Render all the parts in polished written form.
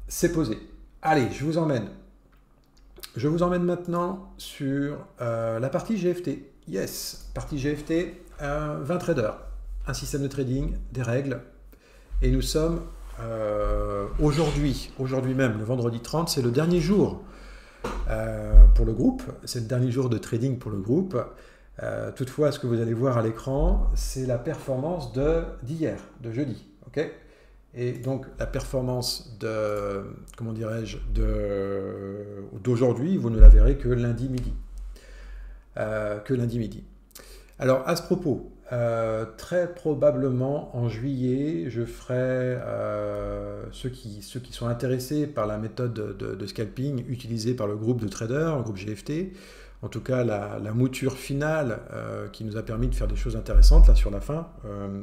c'est posé. Allez, je vous emmène. Je vous emmène maintenant sur la partie GFT. Yes, partie GFT, 20 traders, un système de trading, des règles. Et nous sommes aujourd'hui même, le vendredi 30, c'est le dernier jour pour le groupe. C'est le dernier jour de trading pour le groupe. Toutefois, ce que vous allez voir à l'écran, c'est la performance d'hier, de jeudi. Ok. Et donc la performance de, comment dirais-je, d'aujourd'hui, vous ne la verrez que lundi midi. Alors à ce propos, très probablement en juillet, je ferai ceux qui sont intéressés par la méthode de scalping utilisée par le groupe de traders, le groupe GFT. En tout cas, la mouture finale qui nous a permis de faire des choses intéressantes là sur la fin,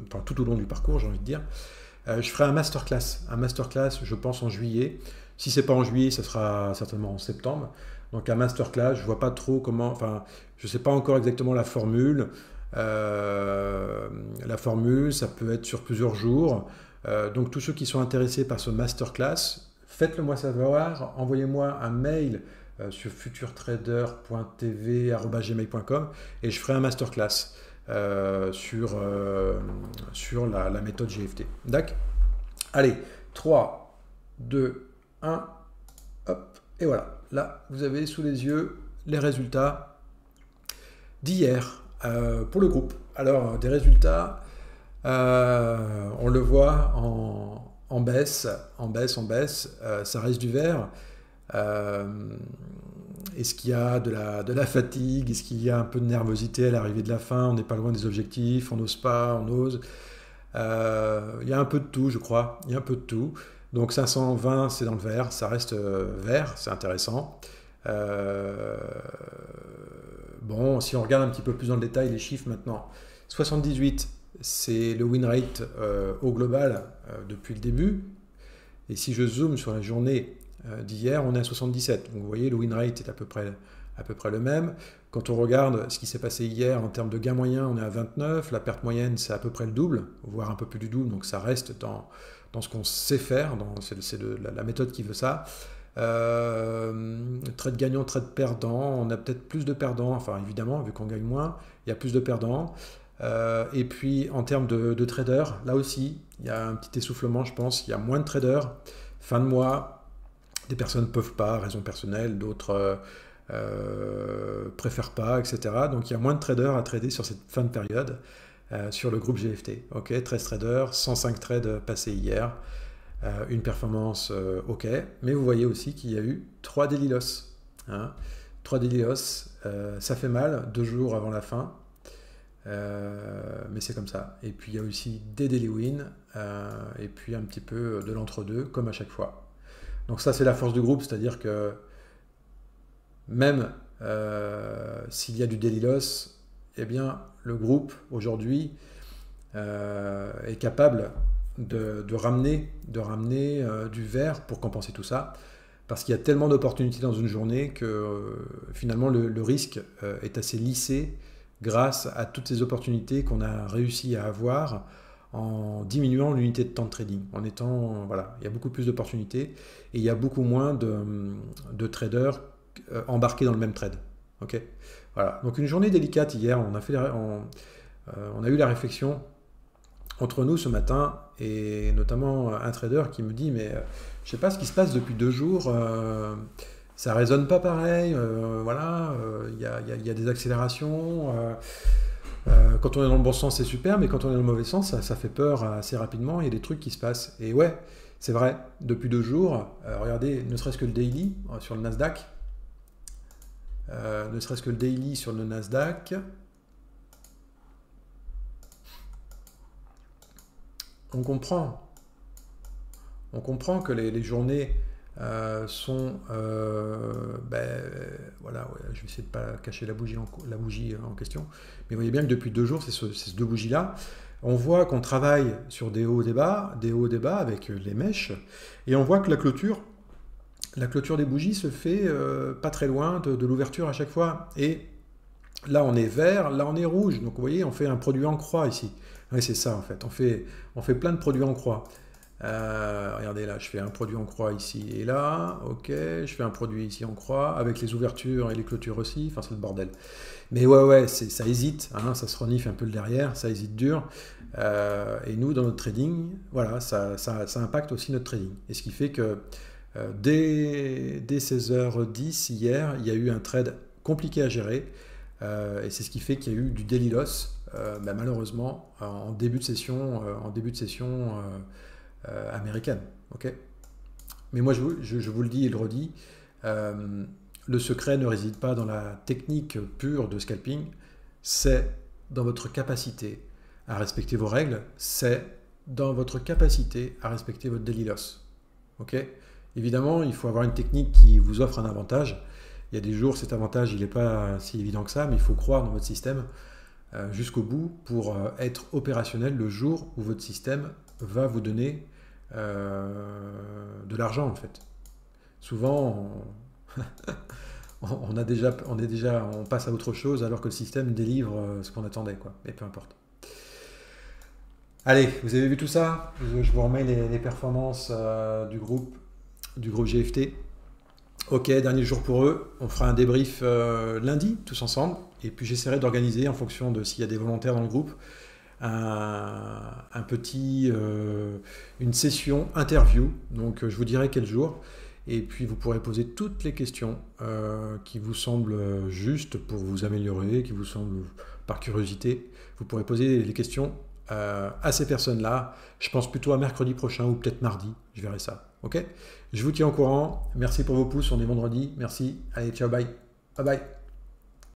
enfin tout au long du parcours, j'ai envie de dire. Je ferai un masterclass, je pense en juillet. Si c'est pas en juillet, ça sera certainement en septembre. Donc un masterclass, je vois pas trop comment, enfin, je sais pas encore exactement la formule. La formule, ça peut être sur plusieurs jours. Donc tous ceux qui sont intéressés par ce masterclass, faites-le moi savoir, envoyez-moi un mail sur futurtrader.tv@gmail.com et je ferai un masterclass sur la méthode GFT. D'accord. Allez, 3, 2, 1, hop, et voilà. Là, vous avez sous les yeux les résultats d'hier pour le groupe. Alors, des résultats, on le voit en baisse, ça reste du vert. Est-ce qu'il y a de la fatigue? Est-ce qu'il y a un peu de nervosité à l'arrivée de la fin? On n'est pas loin des objectifs, on n'ose pas, on ose. Il y a un peu de tout, je crois. Il y a un peu de tout. Donc 520, c'est dans le vert, ça reste vert, c'est intéressant. Bon, si on regarde un petit peu plus dans le détail les chiffres maintenant, 78, c'est le win rate au global depuis le début. Et si je zoome sur la journée d'hier, on est à 77. Donc vous voyez, le win rate est à peu près le même. Quand on regarde ce qui s'est passé hier en termes de gain moyen, on est à 29. La perte moyenne, c'est à peu près le double, voire un peu plus du double. Donc ça reste dans ce qu'on sait faire. C'est la méthode qui veut ça. Trade gagnant, trade perdant. On a peut-être plus de perdants. Enfin, évidemment, vu qu'on gagne moins, il y a plus de perdants. Et puis, en termes de traders, là aussi, il y a un petit essoufflement, je pense. Il y a moins de traders. Fin de mois, des personnes ne peuvent pas, raison personnelle, d'autres préfèrent pas, etc. Donc, il y a moins de traders à trader sur cette fin de période sur le groupe GFT. Ok, 13 traders, 105 trades passés hier. Une performance ok, mais vous voyez aussi qu'il y a eu 3 daily loss. Hein. 3 daily loss, ça fait mal, 2 jours avant la fin. Mais c'est comme ça. Et puis il y a aussi des daily win et puis un petit peu de l'entre-deux, comme à chaque fois. Donc ça, c'est la force du groupe, c'est-à-dire que même s'il y a du daily loss, eh bien, le groupe, aujourd'hui, est capable de ramener du vert pour compenser tout ça. Parce qu'il y a tellement d'opportunités dans une journée que finalement, le risque est assez lissé grâce à toutes ces opportunités qu'on a réussi à avoir en diminuant l'unité de temps de trading. En étant, voilà, il y a beaucoup plus d'opportunités et il y a beaucoup moins de traders embarqués dans le même trade. Ok, voilà. Donc une journée délicate hier. On a eu la réflexion entre nous ce matin et notamment un trader qui me dit mais je sais pas ce qui se passe depuis 2 jours. Ça résonne pas pareil, voilà, il y a des accélérations. Quand on est dans le bon sens, c'est super, mais quand on est dans le mauvais sens, ça fait peur assez rapidement. Il y a des trucs qui se passent. Et ouais, c'est vrai, depuis 2 jours, regardez, ne serait-ce que le daily sur le Nasdaq, on comprend que les journées sont, voilà, ouais, je vais essayer de ne pas cacher la bougie en question, mais vous voyez bien que depuis 2 jours, c'est ces 2 bougies-là. On voit qu'on travaille sur des hauts, des bas avec les mèches, et on voit que la clôture des bougies se fait pas très loin de l'ouverture à chaque fois. Et là, on est vert, là, on est rouge. Donc, vous voyez, on fait un produit en croix ici. Oui, c'est ça, en fait. On fait plein de produits en croix. Regardez là, je fais un produit en croix ici et là, ok, je fais un produit ici en croix, avec les ouvertures et les clôtures aussi, enfin c'est le bordel. Mais ouais, ça hésite, hein, ça se renifle un peu le derrière, ça hésite dur. Et nous, dans notre trading, voilà, ça impacte aussi notre trading. Et ce qui fait que dès 16h10 hier, il y a eu un trade compliqué à gérer. Et c'est ce qui fait qu'il y a eu du daily loss, malheureusement, en début de session, américaine. Ok. Mais moi, je vous le dis et le redis, le secret ne réside pas dans la technique pure de scalping, c'est dans votre capacité à respecter vos règles, c'est dans votre capacité à respecter votre daily loss. Ok. Évidemment, il faut avoir une technique qui vous offre un avantage. Il y a des jours, cet avantage, il n'est pas si évident que ça, mais il faut croire dans votre système jusqu'au bout pour être opérationnel le jour où votre système va vous donner de l'argent, en fait. Souvent, on passe à autre chose alors que le système délivre ce qu'on attendait, quoi. Mais peu importe. Allez, vous avez vu tout ça? Je vous remets les performances du groupe GFT. Ok, dernier jour pour eux. On fera un débrief lundi, tous ensemble. Et puis j'essaierai d'organiser, en fonction de s'il y a des volontaires dans le groupe, une session interview. Donc je vous dirai quel jour. Et puis vous pourrez poser toutes les questions qui vous semblent justes pour vous améliorer, qui vous semblent par curiosité. Vous pourrez poser les questions à ces personnes-là. Je pense plutôt à mercredi prochain ou peut-être mardi. Je verrai ça. Ok? Je vous tiens au courant. Merci pour vos pouces. On est vendredi. Merci. Allez, ciao, bye. Bye bye.